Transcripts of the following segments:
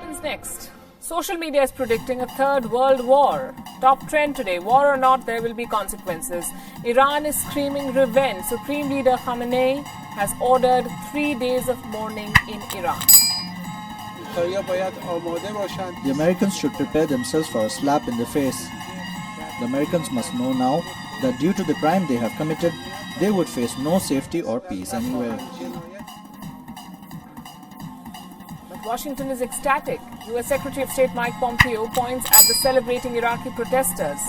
happens next? Social media is predicting a third world war. Top trend today, war or not, there will be consequences. Iran is screaming revenge. Supreme Leader Khamenei has ordered 3 days of mourning in Iran. The Americans should prepare themselves for a slap in the face. The Americans must know now that due to the crime they have committed, they would face no safety or peace anywhere. But Washington is ecstatic. U.S. Secretary of State Mike Pompeo points at the celebrating Iraqi protesters.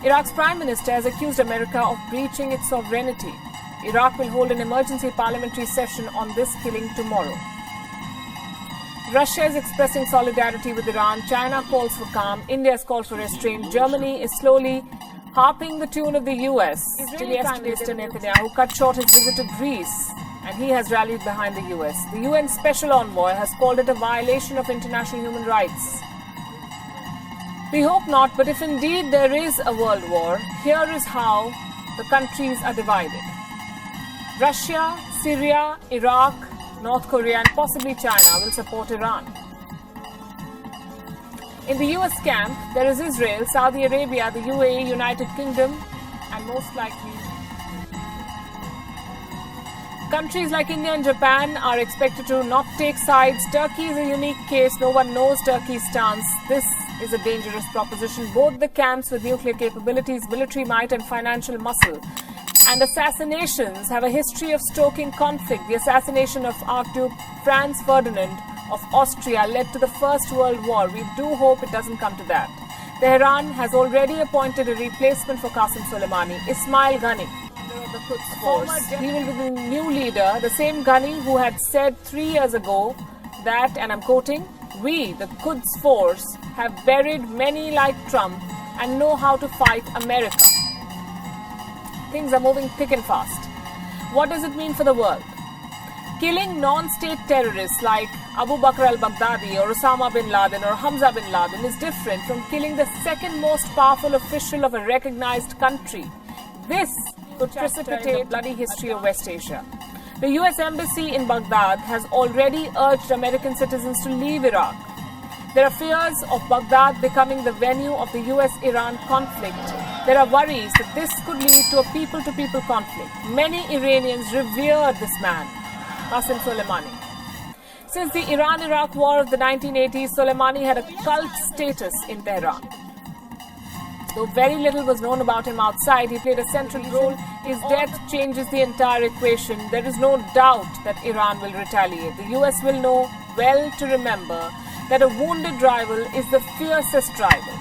Iraq's Prime Minister has accused America of breaching its sovereignty. Iraq will hold an emergency parliamentary session on this killing tomorrow. Russia is expressing solidarity with Iran. China calls for calm. India has called for restraint. Germany is slowly harping the tune of the U.S. Israeli Prime Minister Netanyahu cut short his visit to Greece, and he has rallied behind the U.S. The UN Special Envoy has called it a violation of international human rights. We hope not, but if indeed there is a world war, here is how the countries are divided. Russia, Syria, Iraq, North Korea and possibly China will support Iran. In the US camp, there is Israel, Saudi Arabia, the UAE, United Kingdom, and most likely countries like India and Japan are expected to not take sides. Turkey is a unique case. No one knows Turkey's stance. This is a dangerous proposition. Both the camps with nuclear capabilities, military might and financial muscle and assassinations have a history of stoking conflict. The assassination of Archduke Franz Ferdinand of Austria led to the First World War. We do hope it doesn't come to that. Tehran has already appointed a replacement for Qasem Soleimani, Ismail Ghani, of the Quds Force. He will be the new leader, the same Ghani who had said 3 years ago that, and I'm quoting, "We, the Quds Force, have buried many like Trump and know how to fight America." Things are moving thick and fast. What does it mean for the world? Killing non-state terrorists like Abu Bakr al-Baghdadi or Osama bin Laden or Hamza bin Laden is different from killing the second most powerful official of a recognized country. This could precipitate the bloody history of West Asia. The US Embassy in Baghdad has already urged American citizens to leave Iraq. There are fears of Baghdad becoming the venue of the US-Iran conflict. There are worries that this could lead to a people-to-people conflict. Many Iranians revere this man, Qasem Soleimani. Since the Iran-Iraq war of the 1980s, Soleimani had a cult status in Tehran. Though very little was known about him outside, he played a central role. His death changes the entire equation. There is no doubt that Iran will retaliate. The US will know well to remember that a wounded rival is the fiercest rival.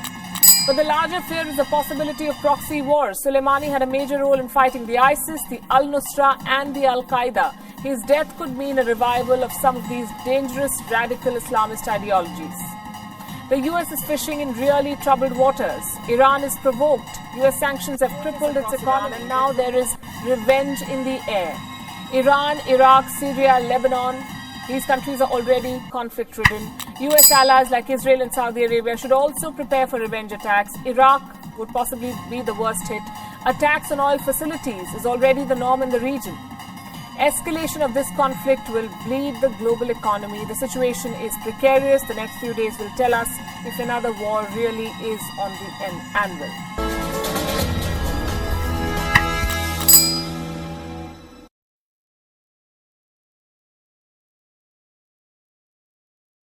But the larger fear is the possibility of proxy wars. Soleimani had a major role in fighting the ISIS, the Al-Nusra and the Al-Qaeda. His death could mean a revival of some of these dangerous radical Islamist ideologies. The US is fishing in really troubled waters. Iran is provoked. US sanctions have crippled its economy and now there is revenge in the air. Iran, Iraq, Syria, Lebanon, these countries are already conflict-ridden. US allies like Israel and Saudi Arabia should also prepare for revenge attacks. Iraq would possibly be the worst hit. Attacks on oil facilities is already the norm in the region. Escalation of this conflict will bleed the global economy. The situation is precarious. The next few days will tell us if another war really is on the anvil.